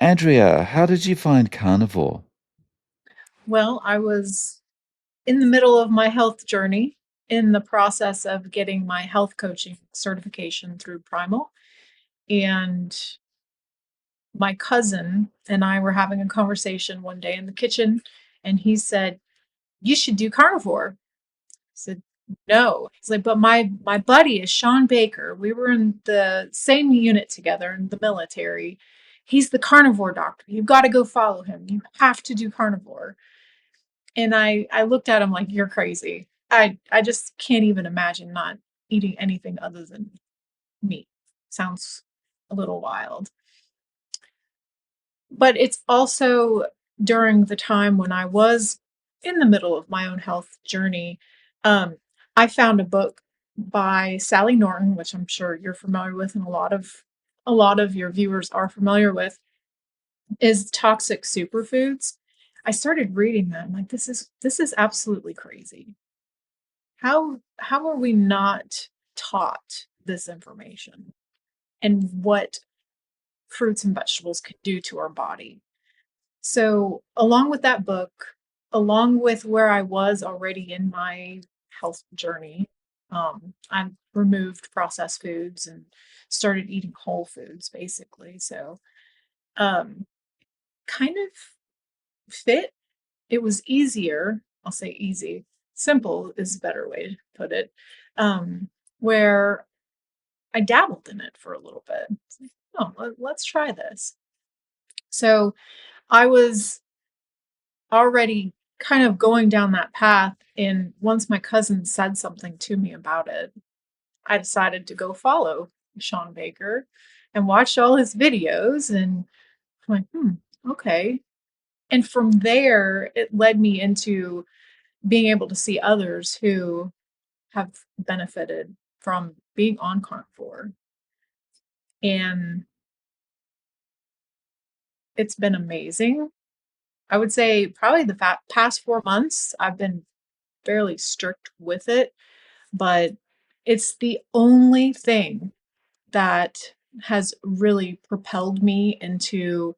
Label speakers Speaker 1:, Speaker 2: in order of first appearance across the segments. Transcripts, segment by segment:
Speaker 1: Andrea, how did you find carnivore?
Speaker 2: Well, I was in the middle of my health journey in the process of getting my health coaching certification through Primal. And my cousin and I were having a conversation one day in the kitchen, and he said, "You should do carnivore." I said, "No." He's like, "But my buddy is Sean Baker. We were in the same unit together in the military. He's the carnivore doctor. You've got to go follow him. You have to do carnivore." And I looked at him like, "You're crazy." I just can't even imagine not eating anything other than meat. Sounds a little wild. But it's also during the time when I was in the middle of my own health journey, um, I found a book by Sally Norton, which I'm sure you're familiar with, and a lot of your viewers are familiar with, is Toxic Superfoods. I started reading that. I'm like, this is absolutely crazy. How are we not taught this information and what fruits and vegetables can do to our body? So, along with that book, along with where I was already in my health journey, I removed processed foods and started eating whole foods basically. So, um, kind of fit. It was easier. I'll say easy. Simple is a better way to put it. Where I dabbled in it for a little bit. It's like, oh, let's try this. So I was already kind of going down that path. And once my cousin said something to me about it, I decided to go follow Sean Baker and watch all his videos. And I'm like, okay. And from there, it led me into being able to see others who have benefited from being on carnivore. And it's been amazing. I would say probably the past 4 months, I've been fairly strict with it, but it's the only thing that has really propelled me into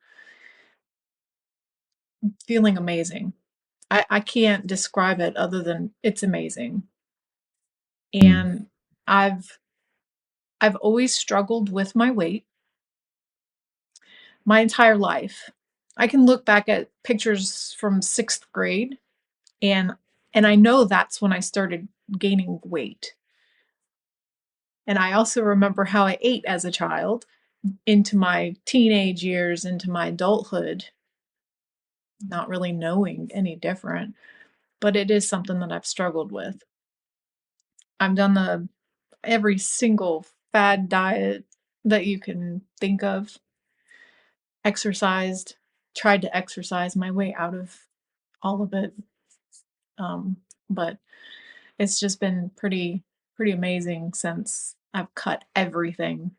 Speaker 2: feeling amazing. I can't describe it other than it's amazing.
Speaker 1: Mm.
Speaker 2: And I've I've always struggled with my weight my entire life. I can look back at pictures from 6th grade and and I know that's when I started gaining weight. And I also remember how I ate as a child into my teenage years, into my adulthood, not really knowing any different, but it is something that I've struggled with. I've done the every single fad diet that you can think of, exercised, tried to exercise my way out of all of it. But it's just been pretty amazing since I've cut everything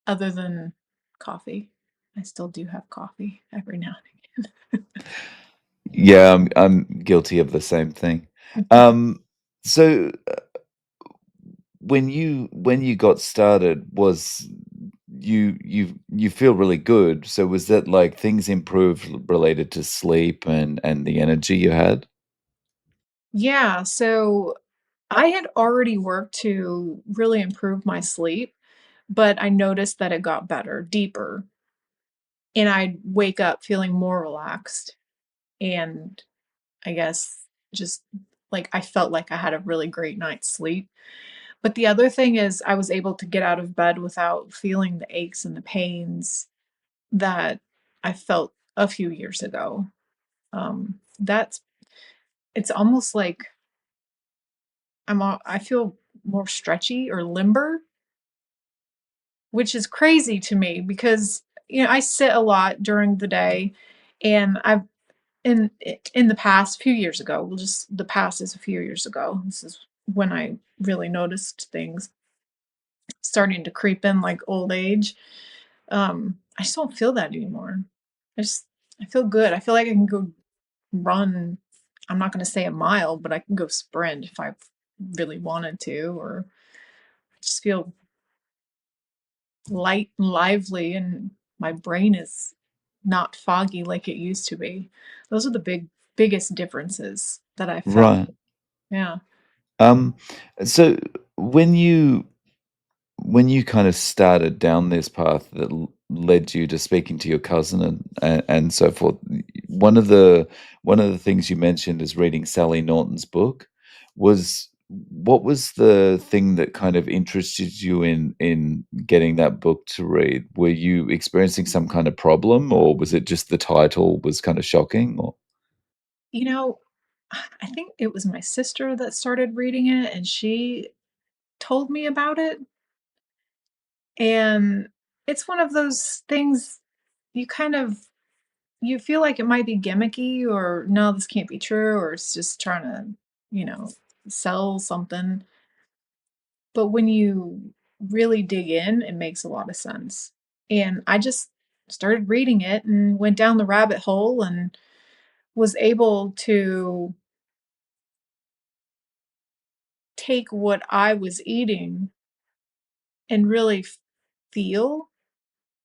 Speaker 2: other than coffee. I still do have coffee every now and
Speaker 1: Yeah, I'm guilty of the same thing.
Speaker 2: again.
Speaker 1: Um, so when you got started, was you feel really good. So was that like things improved related to sleep and the energy you had?
Speaker 2: Yeah, so I had already worked to really improve my sleep, but I noticed that it got better, deeper, and I'd wake up feeling more relaxed. And I guess just like I felt like I had a really great night's sleep. But the other thing is, I was able to get out of bed without feeling the aches and the pains that I felt a few years ago. That's it's almost like I feel more stretchy or limber, which is crazy to me because I sit a lot during the day, and I've in the past few years ago, well, just the past is a few years ago. This is when I really noticed things starting to creep in like old age. I just don't feel that anymore. I feel good. I feel like I can go run. I'm not going to say a mile, but I can go sprint if I really wanted to, or I just feel light and lively. And my brain is not foggy like it used to be. Those are the biggest differences that I found.
Speaker 1: Right.
Speaker 2: Yeah.
Speaker 1: Um, so when you when you kind of started down this path that led you to speaking to your cousin and so forth, one of the things you mentioned is reading Sally Norton's book. Was What was the thing that kind of interested you in getting that book to read? Were you experiencing some kind of problem, or was it just the title was kind of shocking? Or
Speaker 2: You know, I think it was my sister that started reading it and she told me about it. And it's one of those things you kind of you feel like it might be gimmicky or no, this can't be true, or it's just trying to, you know, sell something. But when you really dig in, it makes a lot of sense. And I just started reading it and went down the rabbit hole and was able to take what I was eating and really feel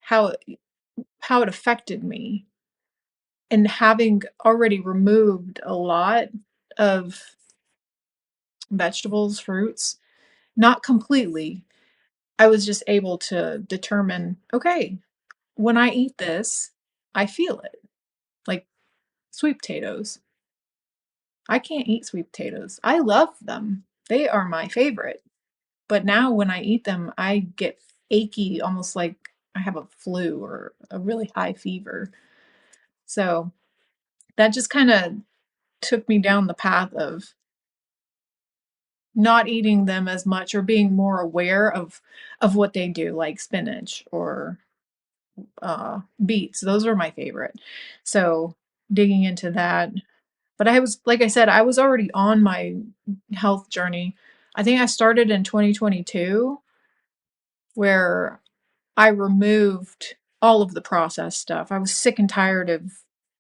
Speaker 2: how how it affected me. And having already removed a lot of vegetables, fruits, not completely, I was just able to determine, okay, when I eat this, I feel it. Like sweet potatoes. I can't eat sweet potatoes. I love them. They are my favorite. But now when I eat them, I get achy, almost like I have a flu or a really high fever. So that just kind of took me down the path of not eating them as much or being more aware of what they do, like spinach or beets. Those are my favorite. So digging into that. But I was, like I said, I was already on my health journey. I think I started in 2022 where I removed all of the processed stuff. I was sick and tired of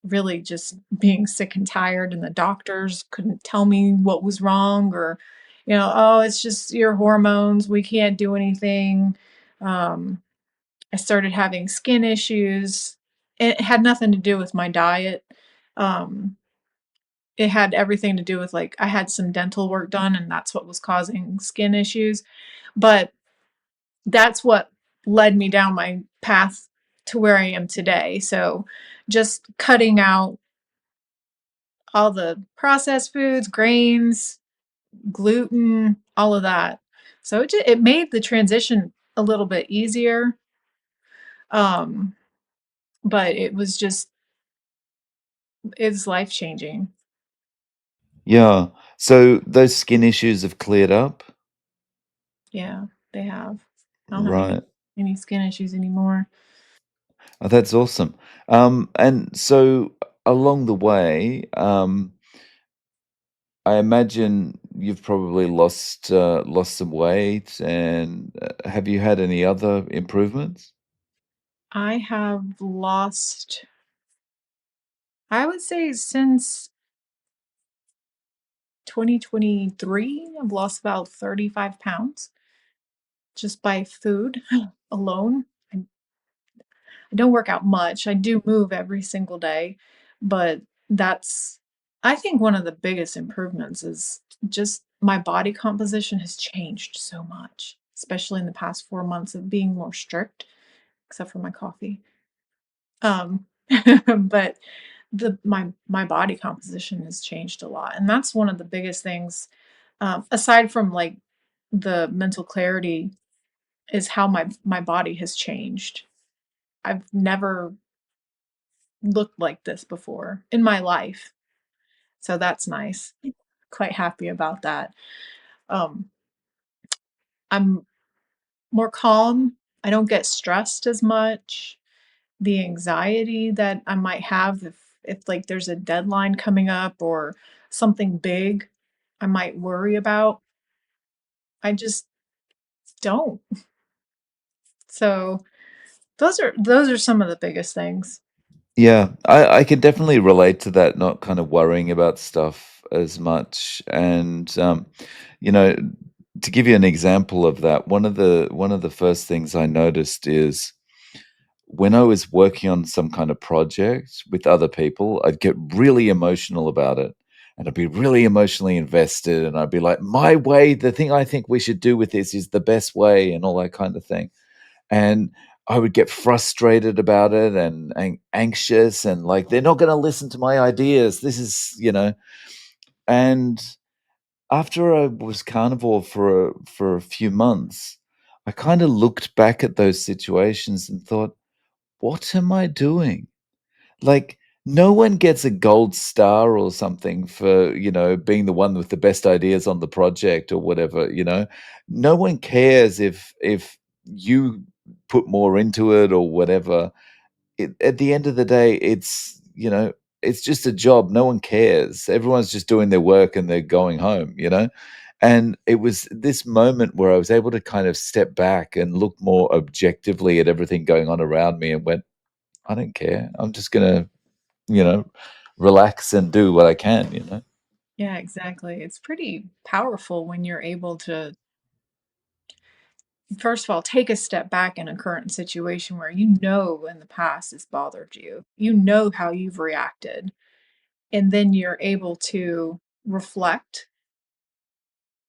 Speaker 2: really just being sick and tired, and the doctors couldn't tell me what was wrong or, you know, oh, it's just your hormones. We can't do anything. Um, I started having skin issues. It had nothing to do with my diet. Um, it had everything to do with like I had some dental work done, and that's what was causing skin issues. But that's what led me down my path to where I am today. So just cutting out all the processed foods, grains, gluten, all of that. So it made the transition a little bit easier. Um, but it was just it's life changing.
Speaker 1: yeah, so those skin issues have cleared up?
Speaker 2: Yeah, they have. I don't have
Speaker 1: Right.
Speaker 2: any skin issues anymore.
Speaker 1: Oh, that's awesome. And so along the way, I imagine you've probably lost some weight, and have you had any other improvements?
Speaker 2: I have lost, I would say since 2023, I've lost about 35 pounds just by food alone. I, I don't work out much. I do move every single day, but that's, I think one of the biggest improvements is just my body composition has changed so much, especially in the past 4 months of being more strict, except for my coffee. Um, but my body composition has changed a lot, and that's one of the biggest things, aside from like the mental clarity, is how my body has changed. I've never looked like this before in my life, so that's nice. Quite happy about that. Um, I'm more calm. I don't get stressed as much. The anxiety that I might have if like there's a deadline coming up or something big I might worry about, I just don't. So those are some of the biggest things.
Speaker 1: Yeah, I can definitely relate to that, not kind of worrying about stuff as much. And you know, to give you an example of that, one of the first things I noticed is when I was working on some kind of project with other people, I'd get really emotional about it. And I'd be really emotionally invested. And I'd be like, my way, the thing I think we should do with this is the best way, and all that kind of thing. And I would get frustrated about it and anxious and like, they're not going to listen to my ideas. This is, and after I was carnivore for a few months, I kind of looked back at those situations and thought, what am I doing? Like, no one gets a gold star or something for, being the one with the best ideas on the project or whatever. No one cares if you put more into it or whatever. At the end of the day, it's just a job. No one cares. Everyone's just doing their work and they're going home. And it was this moment where I was able to kind of step back and look more objectively at everything going on around me and went, I don't care. I'm just gonna, you know, relax and do what I can.
Speaker 2: Yeah, exactly. It's pretty powerful when you're able to, first of all, take a step back in a current situation where you know in the past it's bothered you. You know how you've reacted. And then you're able to reflect,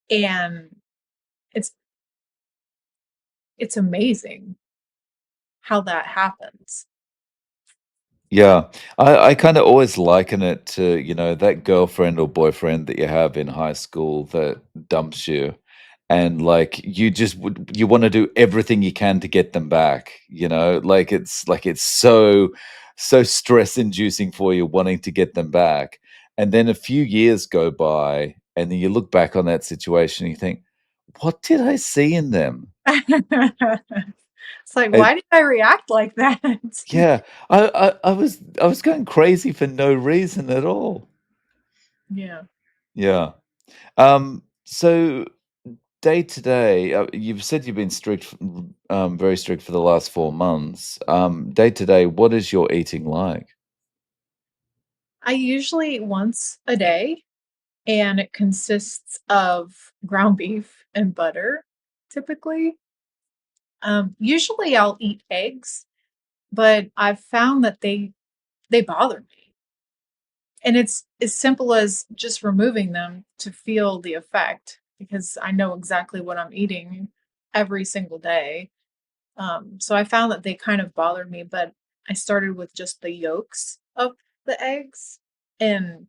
Speaker 2: and it's it's amazing how that happens.
Speaker 1: Yeah. I kinda always liken it to, that girlfriend or boyfriend that you have in high school that dumps you, and, like, you wanna do everything you can to get them back. Like, it's so stress-inducing for you wanting to get them back, and then a few years go by, and then you look back on that situation and you think, "What did I see in them?"
Speaker 2: It's like, why did I react like that?
Speaker 1: Yeah, I was going crazy for no reason at all.
Speaker 2: Yeah.
Speaker 1: Yeah. So day to day, you've said you've been very strict for the last 4 months. Day to day, what is your eating like?
Speaker 2: I usually eat once a day, and it consists of ground beef and butter, typically. Usually I'll eat eggs, but I've found that they bother me. And it's as simple as just removing them to feel the effect, because I know exactly what I'm eating every single day. So I found that they kind of bothered me, but I started with just the yolks of the eggs, and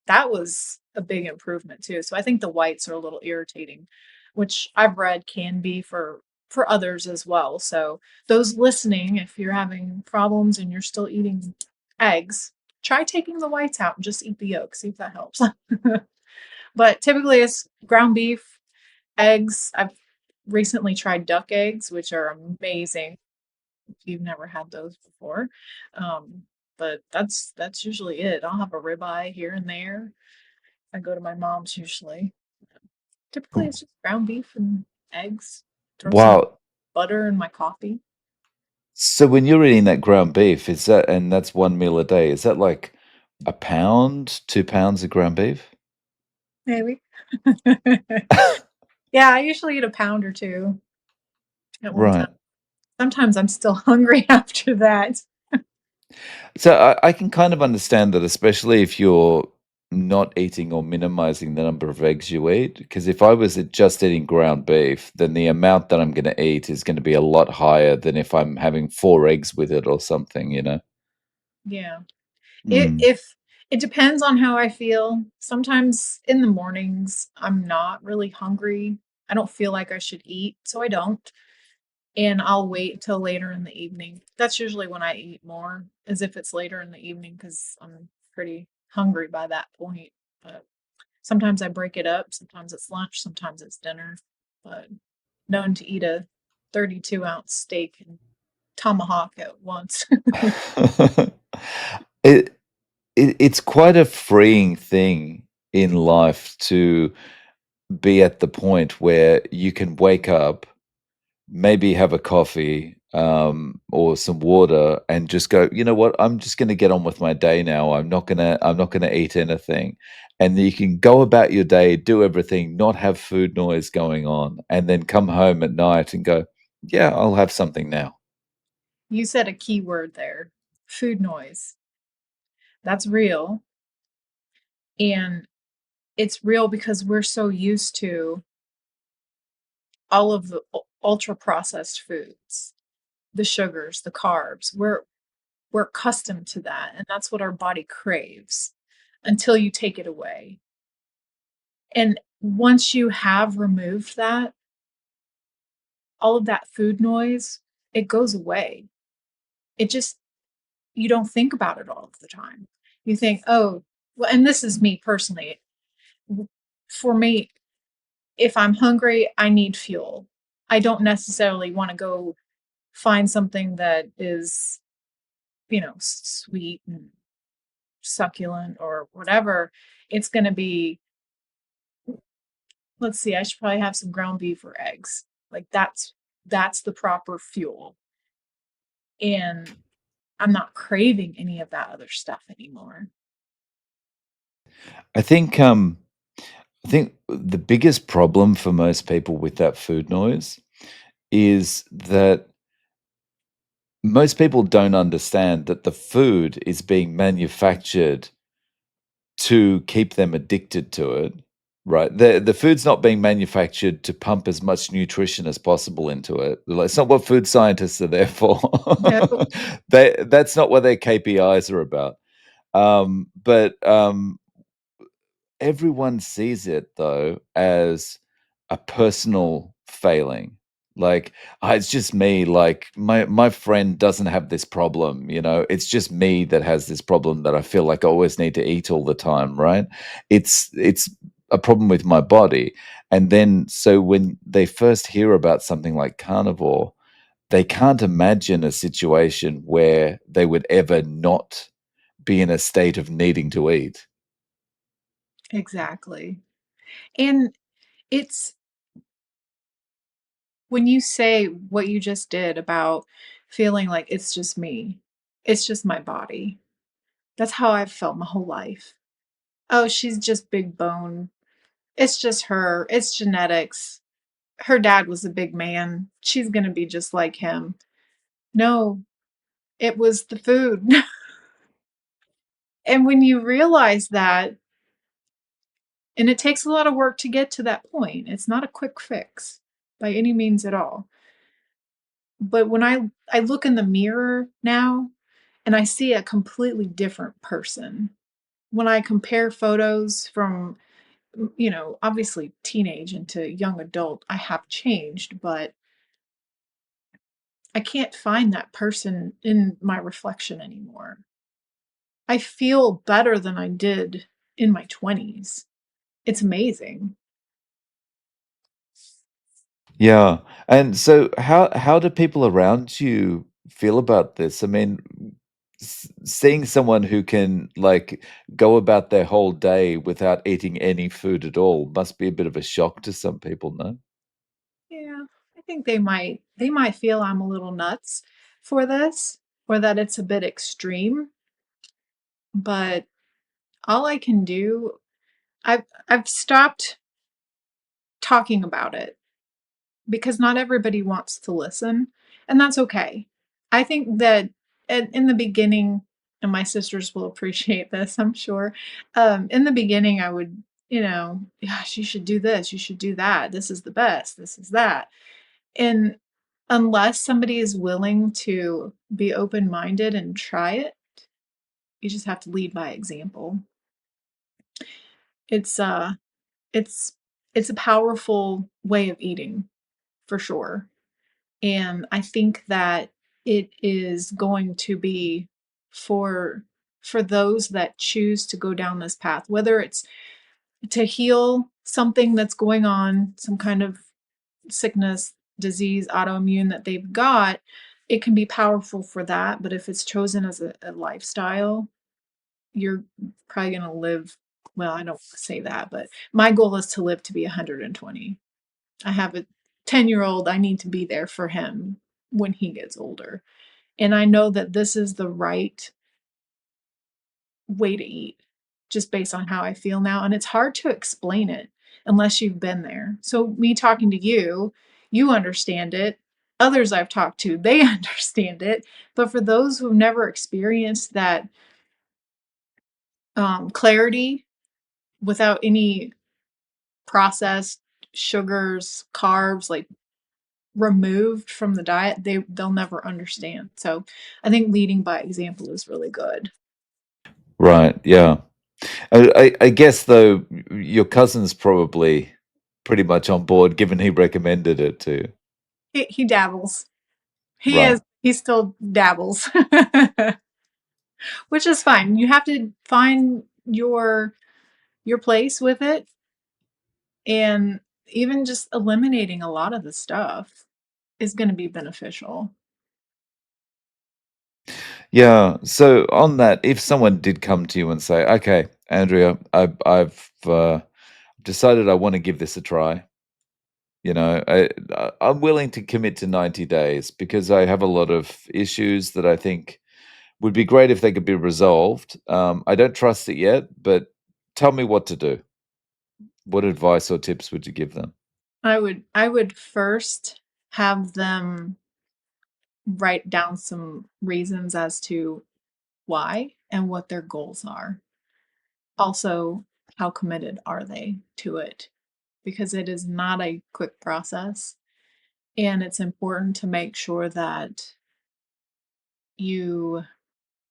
Speaker 2: that was a big improvement too. So I think the whites are a little irritating, which I've read can be for others as well. So those listening, if you're having problems and you're still eating eggs, try taking the whites out and just eat the yolks, see if that helps. But typically it's ground beef, eggs. I've recently tried duck eggs, which are amazing if you've never had those before. Um, but that's usually it. I'll have a ribeye here and there. I go to my mom's usually. Typically, it's just ground beef and eggs. Throw some
Speaker 1: Wow.
Speaker 2: butter in my coffee.
Speaker 1: So when you're eating that ground beef, and that's 1 meal a day, is that like a pound, 2 pounds of ground beef?
Speaker 2: Maybe. Yeah, I usually eat a pound or two at one time.
Speaker 1: Right.
Speaker 2: Sometimes I'm still hungry after that.
Speaker 1: So I can kind of understand that, especially if you're not eating or minimizing the number of eggs you eat. Because if I was just eating ground beef, then the amount that I'm going to eat is going to be a lot higher than if I'm having 4 eggs with it or something.
Speaker 2: Yeah.
Speaker 1: Mm.
Speaker 2: If it depends on how I feel. Sometimes in the mornings, I'm not really hungry. I don't feel like I should eat, so I don't. And I'll wait till later in the evening. That's usually when I eat more, as if it's later in the evening because I'm pretty hungry by that point. But sometimes I break it up. Sometimes it's lunch, sometimes it's dinner. But known to eat a 32-ounce steak and tomahawk at once.
Speaker 1: it, it's quite a freeing thing in life to be at the point where you can wake up, maybe have a coffee, or some water and just go, "You know what? I'm just gonna get on with my day now. I'm not gonna eat anything." And you can go about your day, do everything, not have food noise going on, and then come home at night and go, "Yeah, I'll have something now."
Speaker 2: You said a key word there, food noise. That's real. And it's real because we're so used to all of the ultra processed foods, the sugars, the carbs. We're accustomed to that, and that's what our body craves until you take it away. And once you have removed that, all of that food noise, it goes away. It just, you don't think about it all of the time. You think, oh, well, and this is me personally. For me, if I'm hungry, I need fuel. I don't necessarily want to go find something that is, sweet and succulent or whatever. It's going to be, let's see, I should probably have some ground beef or eggs. Like that's the proper fuel. And I'm not craving any of that other stuff anymore.
Speaker 1: I think I think the biggest problem for most people with that food noise is that most people don't understand that the food is being manufactured to keep them addicted to it, right? The food's not being manufactured to pump as much nutrition as possible into it. Like, it's not what food scientists are there for.
Speaker 2: No,
Speaker 1: That's not what their KPIs are about. But everyone sees it though as a personal failing. Like, it's just me. Like, my friend doesn't have this problem. It's just me that has this problem that I feel like I always need to eat all the time. Right? It's a problem with my body. And then so when they first hear about something like carnivore, they can't imagine a situation where they would ever not be in a state of needing to eat.
Speaker 2: exactly. And it's when you say what you just did about feeling like it's just me, it's just my body. That's how I've felt my whole life. Oh, she's just big bone. It's just her. It's genetics. Her dad was a big man. She's going to be just like him. No, it was the food. And when you realize that, and it takes a lot of work to get to that point, it's not a quick fix by any means at all. But when I look in the mirror now and I see a completely different person, when I compare photos from, obviously teenage into young adult, I have changed, but I can't find that person in my reflection anymore. I feel better than I did in my 20s. It's amazing.
Speaker 1: Yeah. And so how do people around you feel about this? I mean, seeing someone who can like go about their whole day without eating any food at all must be a bit of a shock to some people, no?
Speaker 2: Yeah, I think they might feel I'm a little nuts for this or that it's a bit extreme, but all I can do, I've stopped talking about it because not everybody wants to listen, and that's okay. I think that in the beginning, and my sisters will appreciate this, I'm sure. In the beginning, I would, gosh, you should do this, you should do that. This is the best. This is that. And unless somebody is willing to be open-minded and try it, you just have to lead by example. It's uh it's it's a powerful way of eating for sure. And I think that it is going to be for for those that choose to go down this path, whether it's to heal something that's going on, some kind of sickness, disease, autoimmune that they've got, it can be powerful for that. But if it's chosen as a lifestyle, you're probably going to live. Well, I don't say that, but my goal is to live to be 120. I have a 10-year-old. I need to be there for him when he gets older. And I know that this is the right way to eat just based on how I feel now. And it's hard to explain it unless you've been there. So, me talking to you, you understand it. others I've talked to, they understand it. But for those who've never experienced that clarity without any processed sugars, carbs, like removed from the diet, they'll never understand. So I think leading by example is really good.
Speaker 1: Right, yeah. I guess though your cousin's probably pretty much on board given he recommended it to you.
Speaker 2: He dabbles.
Speaker 1: Right.
Speaker 2: He still dabbles. Which is fine. You have to find your place with it, and even just eliminating a lot of the stuff is going to be beneficial.
Speaker 1: Yeah. So on that, if someone did come to you and say, "Okay, Andrea, I've decided I want to give this a try. You know, I'm willing to commit to 90 days because I have a lot of issues that I think would be great if they could be resolved. I don't trust it yet, but tell me what to do. What advice or tips would you give them?"
Speaker 2: I would first have them write down some reasons as to why and what their goals are. Also, how committed are they to it? Because it is not a quick process, and it's important to make sure that you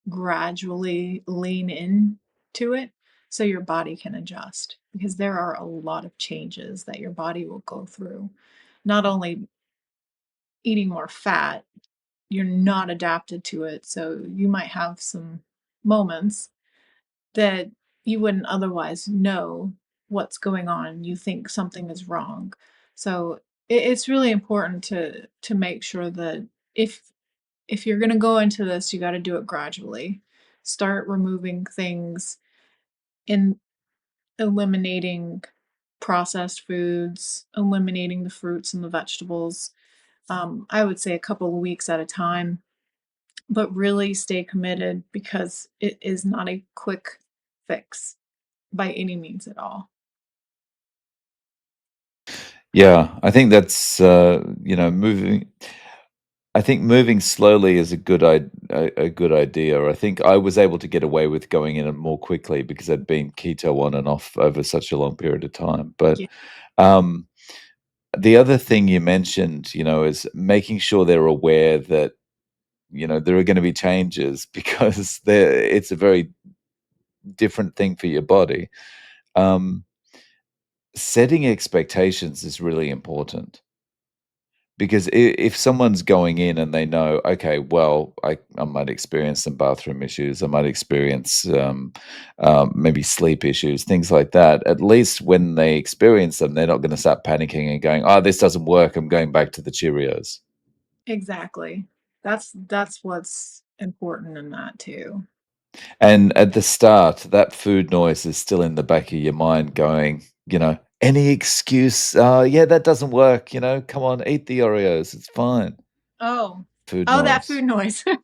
Speaker 2: gradually lean in to it so your body can adjust, because there are a lot of changes that your body will go through. Not only eating more fat, you're not adapted to it, so you might have some moments that you wouldn't otherwise know what's going on. You think something is wrong. So it's really important to make sure that if if you're going to go into this, you got to do it gradually. Start removing things and eliminating processed foods, eliminating the fruits and the vegetables. I would say a couple of weeks at a time, but really stay committed because it is not a quick fix by any means at all.
Speaker 1: Yeah, I think that's moving. I think moving slowly is a good idea. I think I was able to get away with going in it more quickly because I'd been keto on and off over such a long period of time. But
Speaker 2: Yeah,
Speaker 1: um, the other thing you mentioned, is making sure they're aware that there are going to be changes because it's a very different thing for your body. Um, Setting expectations is really important. Because if someone's going in and they know, okay, well, I might experience some bathroom issues, I might experience maybe sleep issues, things like that. At least when they experience them, they're not going to start panicking and going, "Oh, this doesn't work. I'm going back to the Cheerios."
Speaker 2: exactly. That's what's important in that too.
Speaker 1: And at the start, that food noise is still in the back of your mind, going, any excuse. Yeah, that doesn't work. Come on, eat the Oreos. It's fine.
Speaker 2: Oh.
Speaker 1: Food
Speaker 2: Oh, that food
Speaker 1: noise.
Speaker 2: noise.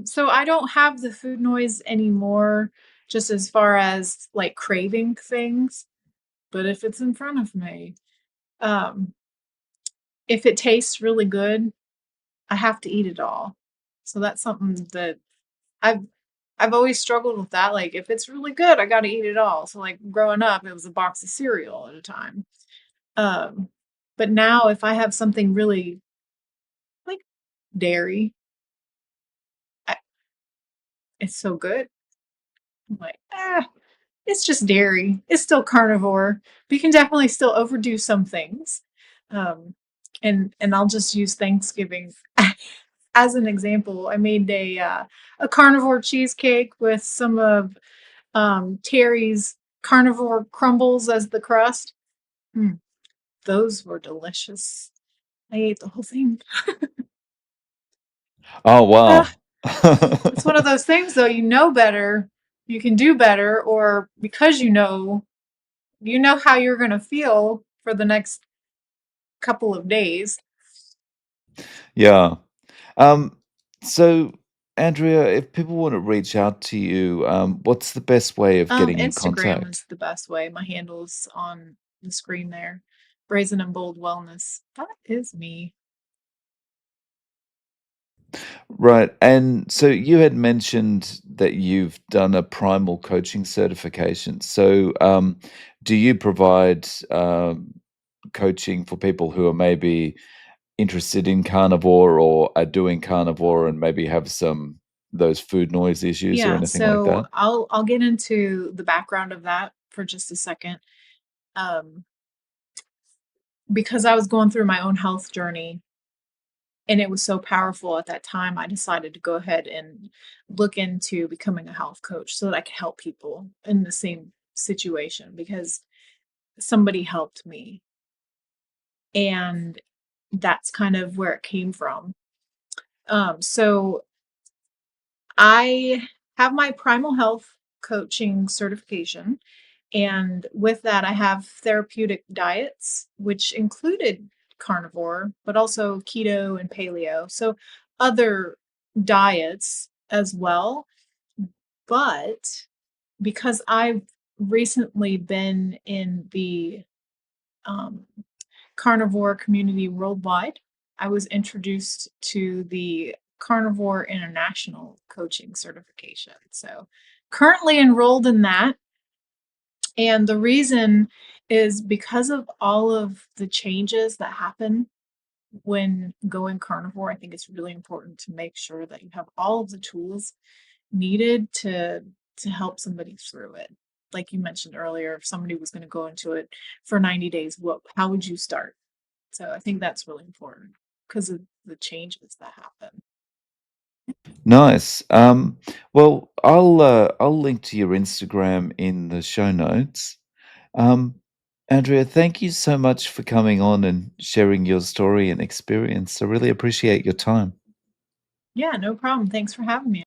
Speaker 2: So I don't have the food noise anymore, just as far as like craving things. But if it's in front of me, um, if it tastes really good, I have to eat it all. So that's something that I've I've always struggled with that. Like if it's really good, I got to eat it all. So like growing up, it was a box of cereal at a time. Um, but now if I have something really like dairy, I, it's so good. I'm like, it's just dairy. It's still carnivore, but you can definitely still overdo some things. Um, and I'll just use Thanksgiving as an example. I made a carnivore cheesecake with some of Terry's carnivore crumbles as the crust. Mm, those were delicious. I ate the whole thing.
Speaker 1: Oh,
Speaker 2: Uh,
Speaker 1: wow.
Speaker 2: it's one of those things, though. You know better, you can do better, or because you know how you're going to feel for the next couple of days.
Speaker 1: Yeah. Um, so, Andrea, if people want to reach out to you, what's the best way of getting in
Speaker 2: Instagram is
Speaker 1: contact?
Speaker 2: the best way. My handle's on the screen there. Brazen and Bold Wellness. That is me.
Speaker 1: Right, and so you had mentioned that you've done a primal coaching certification. So, do you provide, coaching for people who are maybe interested in carnivore or are doing carnivore and maybe have some those food noise issues or
Speaker 2: Yeah,
Speaker 1: anything like
Speaker 2: so
Speaker 1: that?
Speaker 2: I'll get into the background of that for just a second. Um, because I was going through my own health journey and it was so powerful at that time, I decided to go ahead and look into becoming a health coach so that I could help people in the same situation because somebody helped me. And that's kind of where it came from. So I have my primal health coaching certification. And with that, I have therapeutic diets, which included carnivore, but also keto and paleo. So other diets as well. But because I've recently been in the um, carnivore community worldwide, I was introduced to the Carnivore International Coaching Certification. So currently enrolled in that. And the reason is because of all of the changes that happen when going carnivore. I think it's really important to make sure that you have all of the tools needed to help somebody through it. Like you mentioned earlier, if somebody was going to go into it for 90 days, what how would you start? So I think that's really important because of the changes that happen.
Speaker 1: Nice. Well, I'll link to your Instagram in the show notes. Um, Andrea, thank you so much for coming on and sharing your story and experience. I really appreciate your time.
Speaker 2: Yeah, no problem. Thanks for having me.